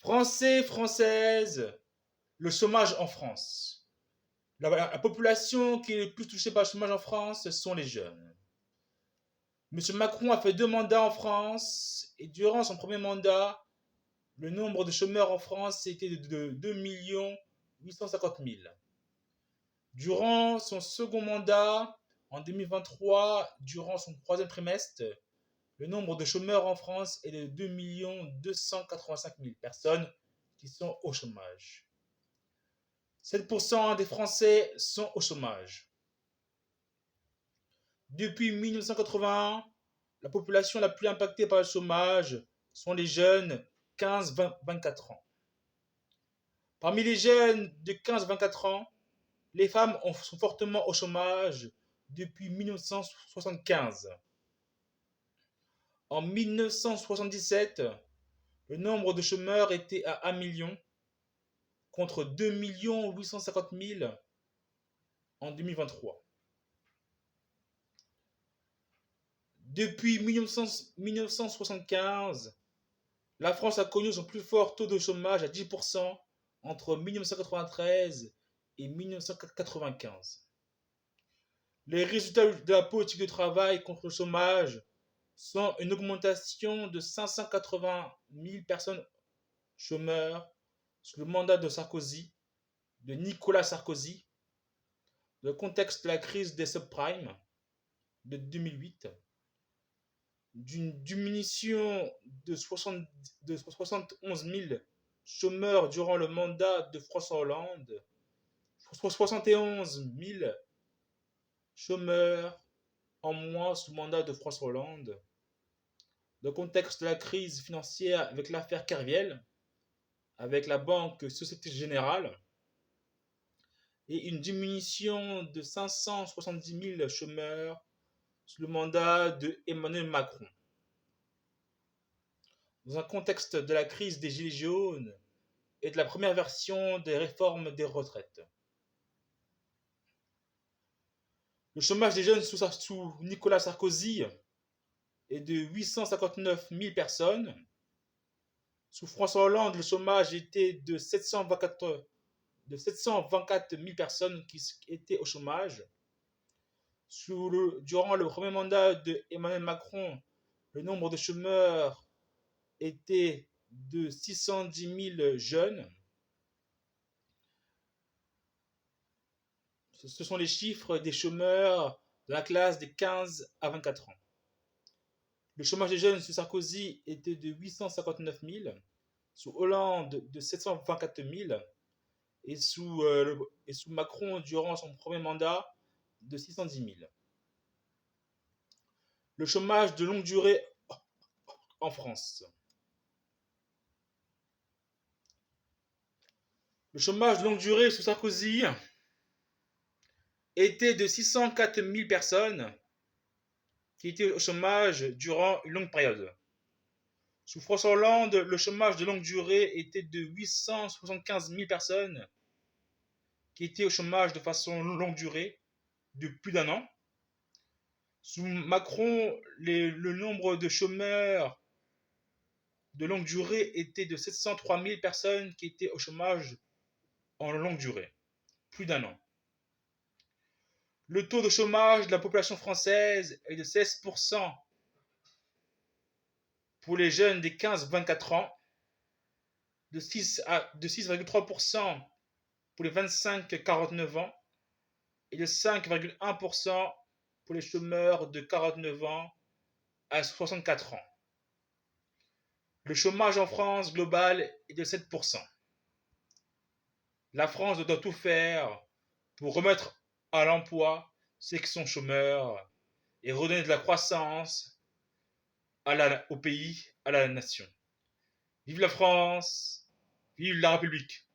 Français, Françaises, le chômage en France. La population qui est le plus touchée par le chômage en France, ce sont les jeunes. Monsieur Macron a fait 2 mandats en France et durant son premier mandat, le nombre de chômeurs en France était de 2 850 000. Durant son second mandat, en 2023, durant son troisième trimestre, le nombre de chômeurs en France est de 2 285 000 personnes qui sont au chômage. 7% des Français sont au chômage. Depuis 1981, la population la plus impactée par le chômage sont les jeunes 15-24 ans. Parmi les jeunes de 15-24 ans, les femmes sont fortement au chômage depuis 1975. En 1977, le nombre de chômeurs était à 1 million contre 2 850 000 en 2023. Depuis 1975, la France a connu son plus fort taux de chômage à 10% entre 1993 et 1995. Les résultats de la politique de travail contre le chômage sont une augmentation de 580 000 personnes chômeurs sous le mandat de Nicolas Sarkozy, dans le contexte de la crise des subprimes de 2008, d'une diminution de 71 000 chômeurs durant le mandat de François Hollande, 71 000 chômeurs en moins sous le mandat de François Hollande, dans le contexte de la crise financière avec l'affaire Kerviel, avec la banque Société Générale, et une diminution de 570 000 chômeurs sous le mandat de Emmanuel Macron. Dans un contexte de la crise des Gilets jaunes et de la première version des réformes des retraites. Le chômage des jeunes sous Nicolas Sarkozy est de 859 000 personnes. Sous François Hollande, le chômage était de 724 000 personnes qui étaient au chômage. Durant le premier mandat de Emmanuel Macron, le nombre de chômeurs était de 610 000 jeunes. Ce sont les chiffres des chômeurs de la classe des 15 à 24 ans. Le chômage des jeunes sous Sarkozy était de 859 000, sous Hollande de 724 000 et sous Macron durant son premier mandat de 610 000. Le chômage de longue durée en France. Le chômage de longue durée sous Sarkozy était de 604 000 personnes qui étaient au chômage durant une longue période. Sous François Hollande, le chômage de longue durée était de 875 000 personnes qui étaient au chômage de façon longue durée de plus d'un an. Sous Macron, le nombre de chômeurs de longue durée était de 703 000 personnes qui étaient au chômage en longue durée, plus d'un an. Le taux de chômage de la population française est de 16% pour les jeunes des 15-24 ans, de 6,3% pour les 25-49 ans et de 5,1% pour les chômeurs de 49 ans à 64 ans. Le chômage en France global est de 7%. La France doit tout faire pour remettre à l'emploi ceux qui sont chômeurs et redonner de la croissance au pays, à la nation. Vive la France, vive la République.